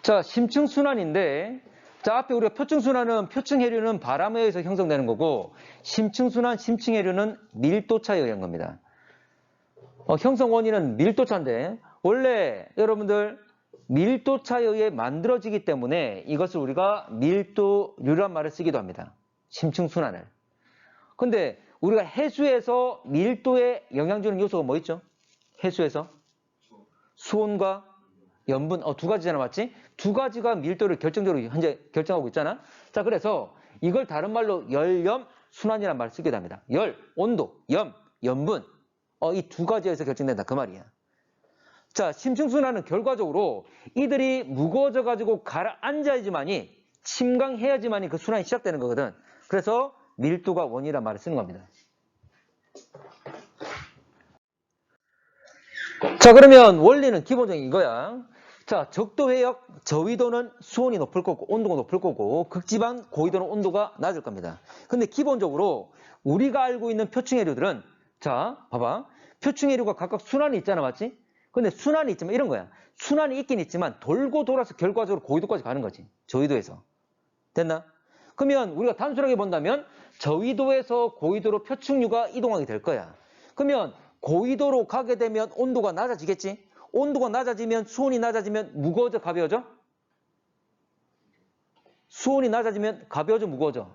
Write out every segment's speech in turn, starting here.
자, 심층순환인데, 자, 앞에 우리가 표층순환은 표층해류는 바람에 의해서 형성되는 거고, 심층순환, 심층해류는 밀도차에 의한 겁니다. 형성 원인은 밀도차인데, 원래 여러분들 밀도차에 의해 만들어지기 때문에 이것을 우리가 밀도류란 말을 쓰기도 합니다. 심층순환을. 근데 우리가 해수에서 밀도에 영향 주는 요소가 뭐 있죠? 해수에서? 수온과 염분, 두 가지잖아, 맞지? 두 가지가 밀도를 결정적으로 현재 결정하고 있잖아. 자, 그래서 이걸 다른 말로 열염 순환이라는 말을 쓰기도 합니다. 열, 온도, 염, 염분. 이 두 가지에서 결정된다. 그 말이야. 자, 심층순환은 결과적으로 이들이 무거워져가지고 가라앉아야지만이, 침강해야지만이 그 순환이 시작되는 거거든. 그래서 밀도가 원이라는 말을 쓰는 겁니다. 자, 그러면 원리는 기본적인 이거야. 자, 적도 해역, 저위도는 수온이 높을 거고, 온도가 높을 거고, 극지방, 고위도는 온도가 낮을 겁니다. 근데 기본적으로 우리가 알고 있는 표층해류들은, 자, 봐봐. 표층해류가 각각 순환이 있잖아, 맞지? 근데 순환이 있지만 이런 거야. 순환이 있긴 있지만 돌고 돌아서 결과적으로 고위도까지 가는 거지. 저위도에서. 됐나? 그러면 우리가 단순하게 본다면 저위도에서 고위도로 표층류가 이동하게 될 거야. 그러면 고위도로 가게 되면 온도가 낮아지겠지? 온도가 낮아지면 수온이 낮아지면 무거워져, 가벼워져? 수온이 낮아지면 가벼워져, 무거워져?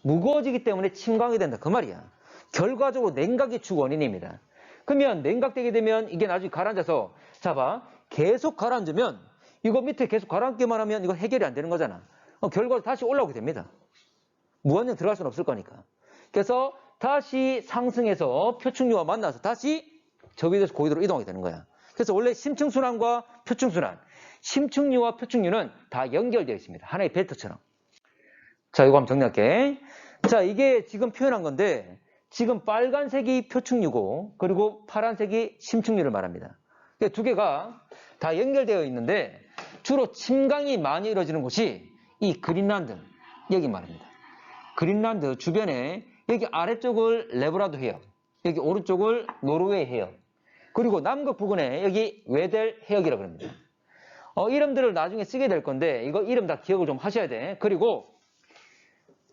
무거워지기 때문에 침강이 된다. 그 말이야. 결과적으로 냉각이 주 원인입니다. 그러면 냉각되게 되면 이게 나중에 가라앉아서, 자 봐, 계속 가라앉으면 이거 밑에 계속 가라앉기만 하면 이거 해결이 안 되는 거잖아. 결과로 다시 올라오게 됩니다. 무한정 들어갈 수는 없을 거니까. 그래서 다시 상승해서 표층류와 만나서 다시 저위도에서 고위도로 이동하게 되는 거야. 그래서 원래 심층순환과 표층순환, 심층류와 표층류는 다 연결되어 있습니다. 하나의 벨트처럼. 자, 이거 한번 정리할게. 자, 이게 지금 표현한 건데 지금 빨간색이 표층류고 그리고 파란색이 심층류를 말합니다. 두 개가 다 연결되어 있는데 주로 침강이 많이 이루어지는 곳이 이 그린란드, 여기 말입니다. 그린란드 주변에 여기 아래쪽을 레브라도 해역, 여기 오른쪽을 노르웨이 해역, 그리고 남극 부근에 여기 웨델 해역이라고 합니다. 이름들을 나중에 쓰게 될 건데 이거 이름 다 기억을 좀 하셔야 돼. 그리고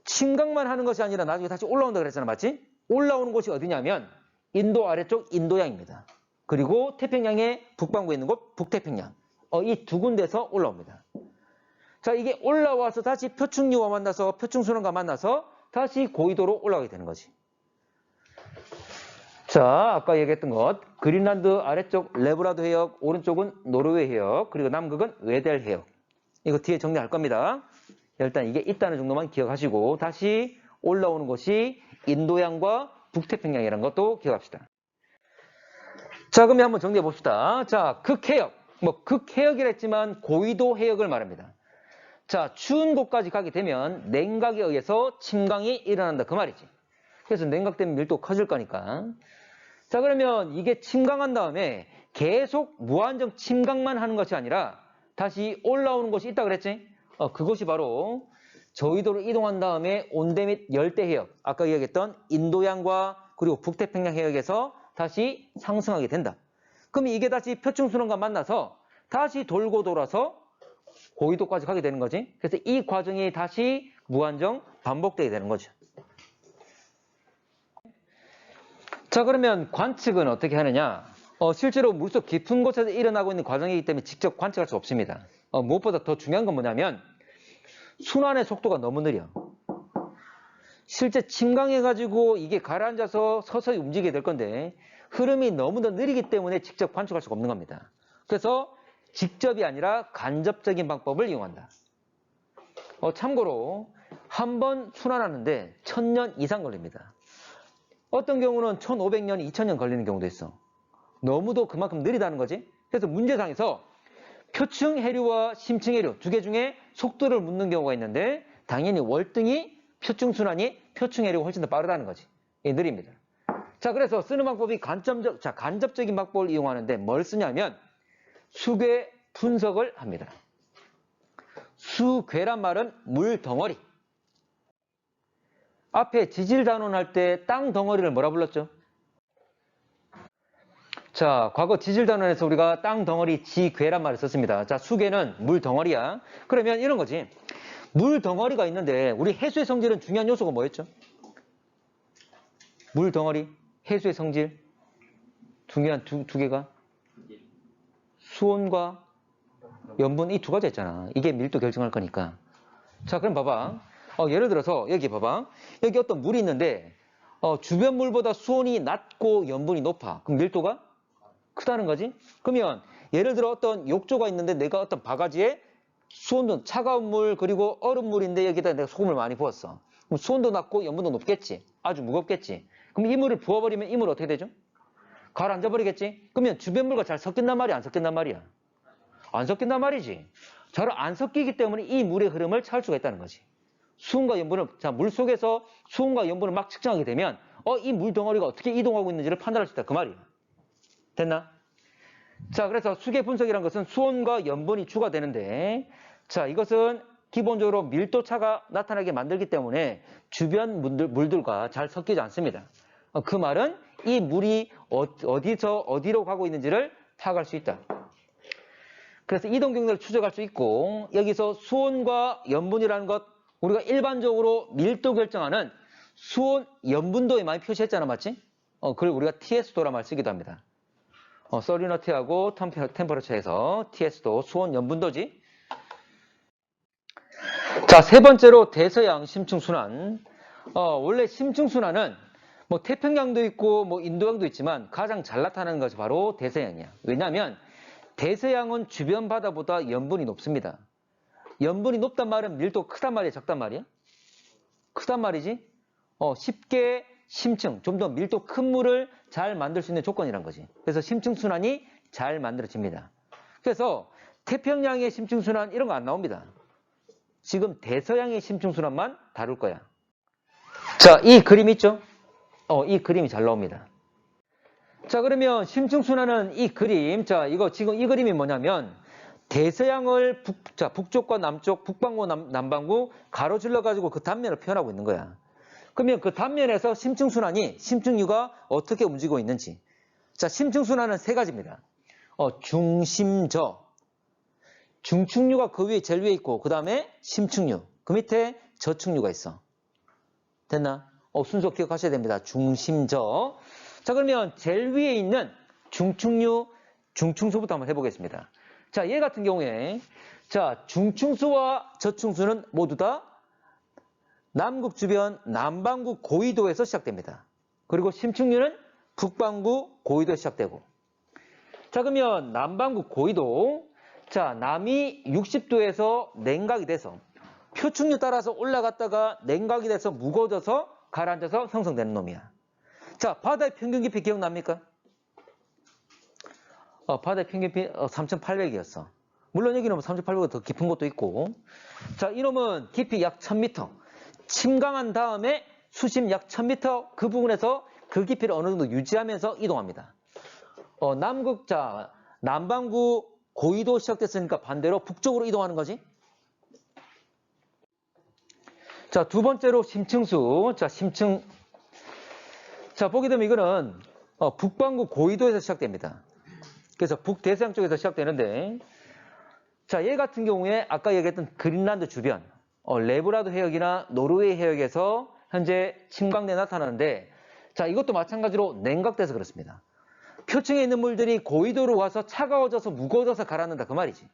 침강만 하는 것이 아니라 나중에 다시 올라온다 그랬잖아, 맞지? 올라오는 곳이 어디냐면 인도 아래쪽 인도양입니다. 그리고 태평양의 북반구에 있는 곳 북태평양. 이 두 군데서 올라옵니다. 자, 이게 올라와서 다시 표층류와 만나서 표층순환과 만나서 다시 고위도로 올라가게 되는 거지. 자, 아까 얘기했던 것 그린란드 아래쪽 레브라도 해역, 오른쪽은 노르웨이 해역, 그리고 남극은 웨델 해역. 이거 뒤에 정리할 겁니다. 일단 이게 있다는 정도만 기억하시고 다시 올라오는 곳이 인도양과 북태평양이라는 것도 기억합시다. 자, 그러면 한번 정리해 봅시다. 자, 극해역, 극해역이라 했지만 고위도 해역을 말합니다. 자, 추운 곳까지 가게 되면 냉각에 의해서 침강이 일어난다 그 말이지. 그래서 냉각되면 밀도가 커질 거니까. 자, 그러면 이게 침강한 다음에 계속 무한정 침강만 하는 것이 아니라 다시 올라오는 곳이 있다 그랬지? 그것이 바로 저위도로 이동한 다음에 온대 및 열대 해역, 아까 이야기했던 인도양과 그리고 북태평양 해역에서 다시 상승하게 된다. 그럼 이게 다시 표층순환과 만나서 다시 돌고 돌아서 고위도까지 가게 되는 거지. 그래서 이 과정이 다시 무한정 반복되게 되는 거죠. 자, 그러면 관측은 어떻게 하느냐? 실제로 물속 깊은 곳에서 일어나고 있는 과정이기 때문에 직접 관측할 수 없습니다. 무엇보다 더 중요한 건 뭐냐면 순환의 속도가 너무 느려. 실제 침강해가지고 이게 가라앉아서 서서히 움직이게 될 건데 흐름이 너무나 느리기 때문에 직접 관측할 수가 없는 겁니다. 그래서 직접이 아니라 간접적인 방법을 이용한다. 참고로 한 번 순환하는데 1000년 이상 걸립니다. 어떤 경우는 1500년, 2000년 걸리는 경우도 있어. 너무도 그만큼 느리다는 거지. 그래서 문제상에서 표층 해류와 심층 해류 두 개 중에 속도를 묻는 경우가 있는데 당연히 월등히 표층 순환이 표층 해류가 훨씬 더 빠르다는 거지. 느립니다. 자, 그래서 쓰는 방법이 간접적인 방법을 이용하는데 뭘 쓰냐면 수괴 분석을 합니다. 수괴란 말은 물덩어리. 앞에 지질 단원할 때 땅 덩어리를 뭐라 불렀죠? 자, 과거 지질단원에서 우리가 땅 덩어리 지괴란 말을 썼습니다. 자, 수괴는 물 덩어리야. 그러면 이런 거지. 물 덩어리가 있는데 우리 해수의 성질은 중요한 요소가 뭐였죠? 물 덩어리, 해수의 성질 중요한 두 개가 수온과 염분 이 두 가지 있잖아. 이게 밀도 결정할 거니까. 자, 그럼 봐봐. 예를 들어서 여기 봐봐. 여기 어떤 물이 있는데 주변 물보다 수온이 낮고 염분이 높아. 그럼 밀도가 크다는 거지? 그러면 예를 들어 어떤 욕조가 있는데 내가 어떤 바가지에 수온도 차가운 물 그리고 얼음물인데 여기다 내가 소금을 많이 부었어. 그럼 수온도 낮고 염분도 높겠지. 아주 무겁겠지. 그럼 이 물을 부어버리면 이 물 어떻게 되죠? 가라앉아 버리겠지? 그러면 주변 물과 잘 섞인단 말이야? 안 섞인단 말이야? 안 섞인단 말이지. 잘 안 섞이기 때문에 이 물의 흐름을 찾을 수가 있다는 거지. 수온과 염분을, 자, 물 속에서 수온과 염분을 막 측정하게 되면 이 물 덩어리가 어떻게 이동하고 있는지를 판단할 수 있다. 그 말이야. 됐나? 자, 그래서 수계 분석이라는 것은 수온과 염분이 주가 되는데, 자, 이것은 기본적으로 밀도차가 나타나게 만들기 때문에 주변 물들과 잘 섞이지 않습니다. 그 말은 이 물이 어디서 어디로 가고 있는지를 파악할 수 있다. 그래서 이동 경로를 추적할 수 있고, 여기서 수온과 염분이라는 것, 우리가 일반적으로 밀도 결정하는 수온, 염분도에 많이 표시했잖아, 맞지? 그걸 우리가 TS도란 말 쓰기도 합니다. 서리너티하고 템퍼러처에서 TS도, 수온, 염분도지. 자, 세 번째로 대서양 심층순환. 원래 심층순환은 뭐 태평양도 있고 뭐 인도양도 있지만 가장 잘 나타나는 것이 바로 대서양이야. 왜냐하면 대서양은 주변 바다보다 염분이 높습니다. 염분이 높단 말은 밀도가 크단 말이야, 작단 말이야? 크단 말이지? 쉽게 심층, 좀 더 밀도 큰 물을 잘 만들 수 있는 조건이란 거지. 그래서 심층순환이 잘 만들어집니다. 그래서 태평양의 심층순환 이런 거 안 나옵니다. 지금 대서양의 심층순환만 다룰 거야. 자, 이 그림 있죠? 이 그림이 잘 나옵니다. 자, 그러면 심층순환은 이 그림, 자, 이거 지금 이 그림이 뭐냐면 대서양을 북쪽과 남쪽, 북반구, 남반구 가로질러 가지고 그 단면을 표현하고 있는 거야. 그러면 그 단면에서 심층순환이, 심층류가 어떻게 움직이고 있는지. 자, 심층순환은 세 가지입니다. 중심저, 중층류가 그 위에 제일 위에 있고 그 다음에 심층류, 그 밑에 저층류가 있어. 됐나? 순서 기억하셔야 됩니다. 중심저. 자, 그러면 제일 위에 있는 중층류, 중층수부터 한번 해보겠습니다. 자, 얘 같은 경우에 자, 중층수와 저층수는 모두 다 남극 주변 남반구 고위도에서 시작됩니다. 그리고 심층류는 북반구 고위도에서 시작되고. 자, 그러면 남반구 고위도, 자, 남이 60도에서 냉각이 돼서 표층류 따라서 올라갔다가 냉각이 돼서 무거워져서 가라앉아서 형성되는 놈이야. 자, 바다의 평균 깊이 기억납니까? 바다의 평균 깊이 3,800이었어. 물론 여기는 3,800보다 더 깊은 것도 있고. 자, 이놈은 깊이 약 1,000m. 침강한 다음에 수심 약 1,000m 그 부분에서 그 깊이를 어느 정도 유지하면서 이동합니다. 남극, 자, 남반구 고위도 시작됐으니까 반대로 북쪽으로 이동하는 거지. 자, 두 번째로 심층수. 자, 심층. 자, 보게 되면 이거는 북반구 고위도에서 시작됩니다. 그래서 북대서양 쪽에서 시작되는데, 자, 얘 같은 경우에 아까 얘기했던 그린란드 주변, 레브라도 해역이나 노르웨이 해역에서 현재 침강내 나타나는데, 자, 이것도 마찬가지로 냉각돼서 그렇습니다. 표층에 있는 물들이 고위도로 와서 차가워져서 무거워져서 가라앉는다 그 말이지.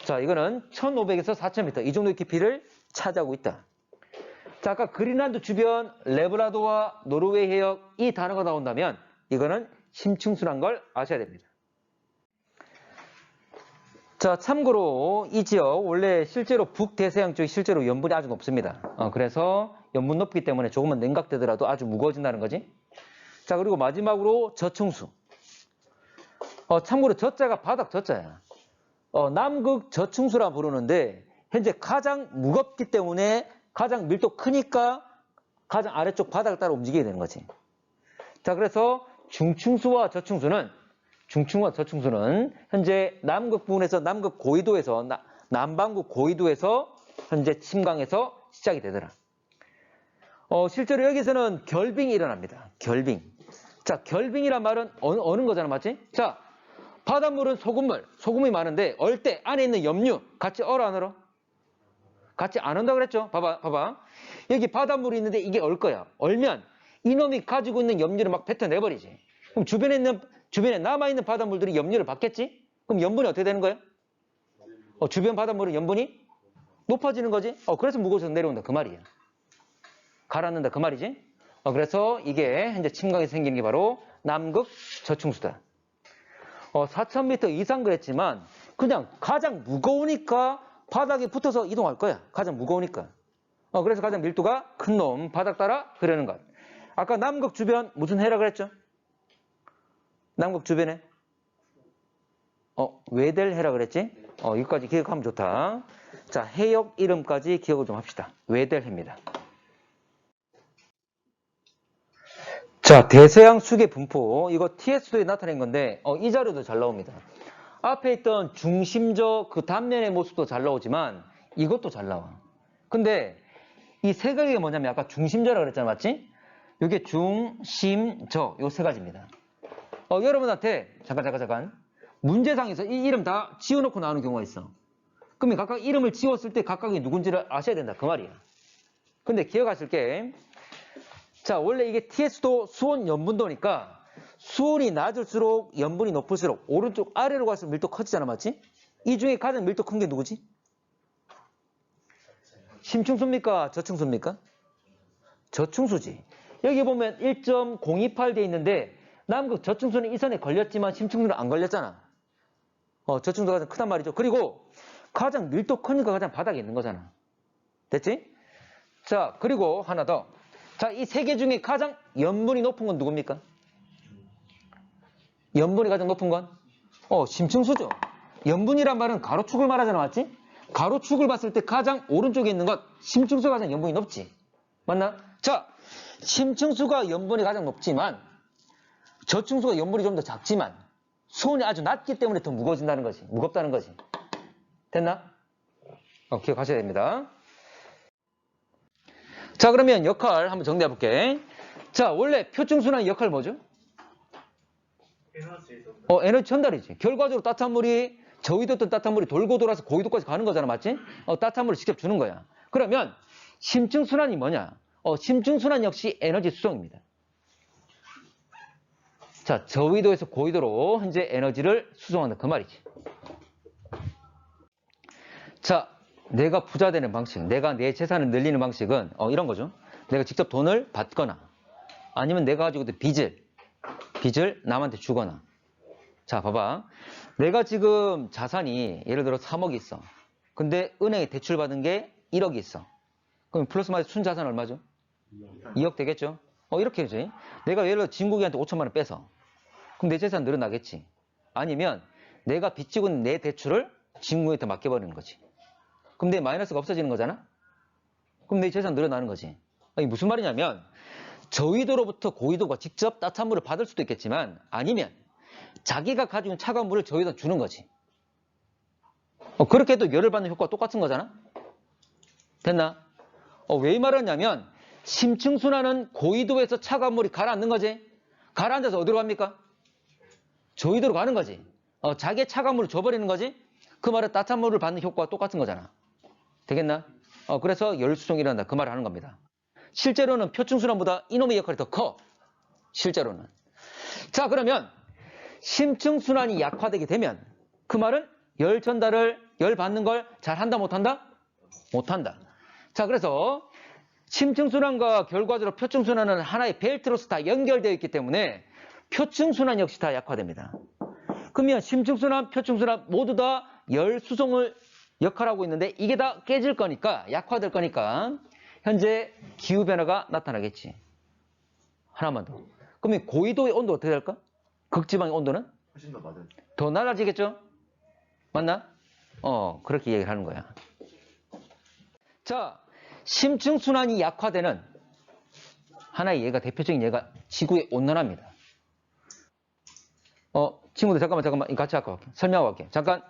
자, 이거는 1,500에서 4,000m 이 정도의 깊이를 차지하고 있다. 자, 아까 그린란드 주변, 레브라도와 노르웨이 해역 이 단어가 나온다면 이거는 심층순환 걸 아셔야 됩니다. 자, 참고로 이 지역 원래 실제로 북대서양 쪽이 실제로 염분이 아주 높습니다. 그래서 염분 높기 때문에 조금은 냉각되더라도 아주 무거워진다는 거지. 자, 그리고 마지막으로 저층수. 참고로 저자가 바닥 저자야. 남극 저층수라 부르는데 현재 가장 무겁기 때문에 가장 밀도 크니까 가장 아래쪽 바닥을 따라 움직이게 되는 거지. 자, 그래서 중층수와 저층수는 현재 남극 부분에서 남극 고위도에서 남반구 고위도에서 현재 침강에서 시작이 되더라. 실제로 여기서는 결빙이 일어납니다. 결빙. 자, 결빙이란 말은 어는 거잖아, 맞지? 자, 바닷물은 소금이 많은데 얼 때 안에 있는 염류 같이 얼어 안 얼어? 같이 안 온다 그랬죠? 봐봐. 여기 바닷물이 있는데 이게 얼 거야. 얼면 이놈이 가지고 있는 염류를 막 뱉어내버리지. 그럼 주변에 남아있는 바닷물들이 염류를 받겠지? 그럼 염분이 어떻게 되는 거야? 주변 바닷물은 염분이 높아지는 거지? 그래서 무거워져서 내려온다. 그 말이야. 가라앉는다. 그 말이지? 그래서 이게 현재 침강에서 생기는 게 바로 남극 저충수다. 4,000m 이상 그랬지만 그냥 가장 무거우니까 바닥에 붙어서 이동할 거야. 가장 무거우니까. 그래서 가장 밀도가 큰 놈 바닥 따라 흐르는 것. 아까 남극 주변 무슨 해라 그랬죠? 남극 주변에 외델 해라 그랬지? 여기까지 기억하면 좋다. 자, 해역 이름까지 기억을 좀 합시다. 외델 해입니다. 자, 대서양 수계 분포. 이거 TS도에 나타낸 건데 이 자료도 잘 나옵니다. 앞에 있던 중심저 그 단면의 모습도 잘 나오지만 이것도 잘 나와. 근데 이 세 가지가 뭐냐면 아까 중심저라 그랬잖아, 맞지? 이게 중심저 요 세 가지입니다. 여러분한테 잠깐 문제상에서 이 이름 다 지워놓고 나오는 경우가 있어. 그러면 각각 이름을 지웠을 때 각각이 누군지를 아셔야 된다 그 말이야. 근데 기억하실 게 자, 원래 이게 TS도 수온 염분도니까 수온이 낮을수록 염분이 높을수록 오른쪽 아래로 갈수록 밀도 커지잖아, 맞지? 이 중에 가장 밀도 큰 게 누구지? 심층수입니까? 저층수입니까? 저층수지. 여기 보면 1.028 돼 있는데 남극 저층수는 이 선에 걸렸지만 심층수는 안 걸렸잖아. 저층수가 가장 크단 말이죠. 그리고 가장 밀도 크니까 가장 바닥에 있는 거잖아. 됐지? 자, 그리고 하나 더. 자, 이 세 개 중에 가장 염분이 높은 건 누굽니까? 염분이 가장 높은 건? 심층수죠. 염분이란 말은 가로축을 말하잖아, 맞지? 가로축을 봤을 때 가장 오른쪽에 있는 것, 심층수가 가장 염분이 높지. 맞나? 자, 심층수가 염분이 가장 높지만 저층수가 염분이 좀 더 작지만 수온이 아주 낮기 때문에 더 무거워진다는 거지. 무겁다는 거지. 됐나? 기억하셔야 됩니다. 자, 그러면 역할 한번 정리해 볼게. 자, 원래 표층순환의 역할 뭐죠? 에너지 전달이지. 결과적으로 따뜻한 물이 저위도였던 따뜻한 물이 돌고 돌아서 고위도까지 가는 거잖아, 맞지? 따뜻한 물을 직접 주는 거야. 그러면 심층순환이 뭐냐? 심층순환 역시 에너지 수송입니다. 자, 저위도에서 고위도로 현재 에너지를 수송한다 그 말이지. 자, 내가 부자 되는 방식, 내가 내 재산을 늘리는 방식은 이런 거죠. 내가 직접 돈을 받거나 아니면 내가 가지고 있는 빚을 남한테 주거나. 자, 봐봐. 내가 지금 자산이 예를 들어 3억이 있어. 근데 은행에 대출받은 게 1억이 있어. 그럼 플러스 마이너스 순자산 얼마죠? 2억 되겠죠? 이렇게 해야지. 내가 예를 들어 진국이한테 5천만 원 뺏어. 그럼 내 재산 늘어나겠지. 아니면 내가 빚지고 있는 내 대출을 진국한테 맡겨버리는 거지. 그럼 내 마이너스가 없어지는 거잖아? 그럼 내 재산 늘어나는 거지. 이게 무슨 말이냐면 저위도로부터 고위도가 직접 따뜻한 물을 받을 수도 있겠지만 아니면 자기가 가지고 있는 차가운 물을 저위도에 주는 거지. 그렇게 해도 열을 받는 효과가 똑같은 거잖아? 됐나? 왜 이 말을 하냐면 심층순환은 고위도에서 차가운 물이 가라앉는 거지. 가라앉아서 어디로 갑니까? 저위도로 가는 거지. 자기의 차가운 물을 줘버리는 거지. 그 말은 따뜻한 물을 받는 효과가 똑같은 거잖아. 되겠나? 그래서 열수송이 일어난다. 그 말을 하는 겁니다. 실제로는 표층순환보다 이놈의 역할이 더 커. 실제로는. 자, 그러면 심층순환이 약화되게 되면 그 말은 열 전달을, 열 받는 걸 잘 한다 못한다? 못한다. 자, 그래서 심층순환과 결과적으로 표층순환은 하나의 벨트로서 다 연결되어 있기 때문에 표층순환 역시 다 약화됩니다. 그러면 심층순환, 표층순환 모두 다 열 수송을 역할하고 있는데 이게 다 깨질 거니까, 약화될 거니까 현재 기후변화가 나타나겠지. 하나만 더. 그러면 고위도의 온도 어떻게 될까? 극지방의 온도는? 훨씬 더 낮은. 더 낮아지겠죠? 맞나? 그렇게 얘기를 하는 거야. 자, 심층순환이 약화되는 하나의 예가, 대표적인 예가 지구의 온난화입니다. 친구들 잠깐만 같이 할게. 설명하고 갈게. 잠깐.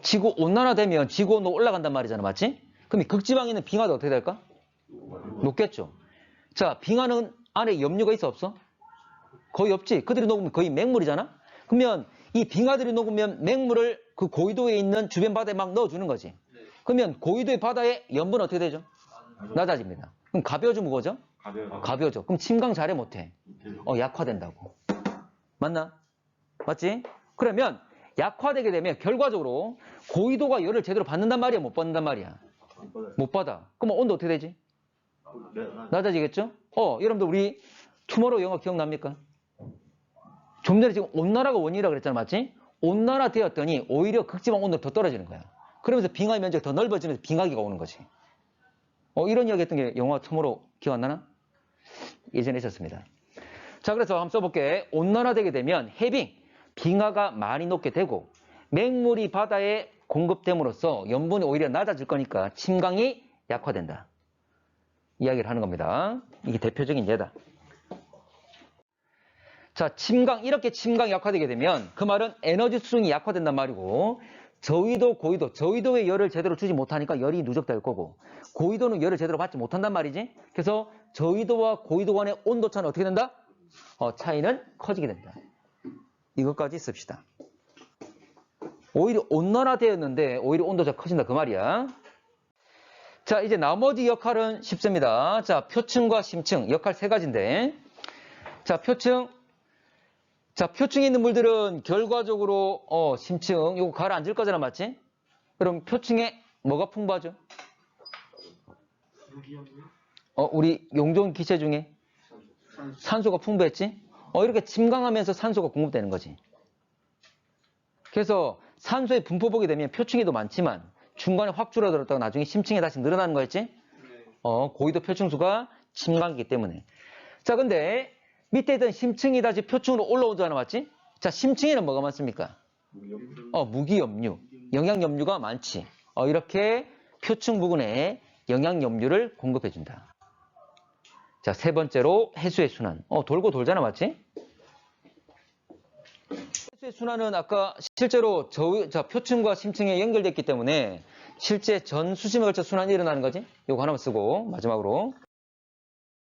지구 온난화되면 지구 온도 올라간단 말이잖아, 맞지? 그럼 극지방에 있는 빙하도 어떻게 될까? 높겠죠. 자, 빙하는 안에 염류가 있어 없어? 거의 없지. 그들이 녹으면 거의 맹물이잖아. 그러면 이 빙하들이 녹으면 맹물을 그 고위도에 있는 주변 바다에 막 넣어주는 거지. 그러면 고위도의 바다의 염분은 어떻게 되죠? 낮아집니다. 그럼 가벼워져, 무거워져? 가벼워져. 그럼 침강 잘해, 못해? 약화된다고. 맞나? 맞지? 그러면 약화되게 되면 결과적으로 고위도가 열을 제대로 받는단 말이야, 못 받는단 말이야? 못 받아. 그럼 온도 어떻게 되지? 낮아지겠죠? 여러분들 우리 투모로우 영화 기억납니까? 좀 전에 지금 온난화가 원인이라고 그랬잖아, 맞지? 온난화 되었더니 오히려 극지방 온도가 더 떨어지는 거야. 그러면서 빙하의 면적이 더 넓어지면서 빙하기가 오는 거지. 이런 이야기 했던 게 영화 투모로우 기억 안 나나? 예전에 있었습니다. 자, 그래서 한번 써볼게. 온난화되게 되면 해빙, 빙하가 많이 녹게 되고 맹물이 바다에 공급됨으로써 염분이 오히려 낮아질 거니까 침강이 약화된다. 이야기를 하는 겁니다. 이게 대표적인 예다. 자, 이렇게 침강이 약화되게 되면 그 말은 에너지 수준이 약화된단 말이고 저위도, 고위도, 저위도에 열을 제대로 주지 못하니까 열이 누적될 거고 고위도는 열을 제대로 받지 못한단 말이지. 그래서 저위도와 고위도 간의 온도 차는 어떻게 된다? 차이는 커지게 된다. 이것까지 씁시다. 오히려 온난화되었는데 오히려 온도가 커진다 그 말이야. 자, 이제 나머지 역할은 쉽습니다. 자, 표층과 심층 역할 세 가지인데 자, 표층에 있는 물들은 결과적으로 심층 이거 가라앉을 거잖아, 맞지? 그럼 표층에 뭐가 풍부하죠? 우리 용존 기체 중에 산소가 풍부했지? 이렇게 침강하면서 산소가 공급되는 거지. 그래서 산소의 분포 보게 되면 표층에도 많지만 중간에 확 줄어들었다가 나중에 심층에 다시 늘어나는 거였지? 고위도 표층수가 침강이기 때문에. 자, 근데 밑에 있던 심층이 다시 표층으로 올라오잖아, 맞지? 자, 심층에는 뭐가 많습니까? 무기염류, 영양염류가 많지. 이렇게 표층 부근에 영양염류를 공급해준다. 자, 세 번째로 해수의 순환. 돌고 돌잖아, 맞지? 해수의 순환은 아까 실제로 표층과 심층에 연결됐기 때문에 실제 전 수심에 걸쳐 순환이 일어나는 거지? 이거 하나만 쓰고 마지막으로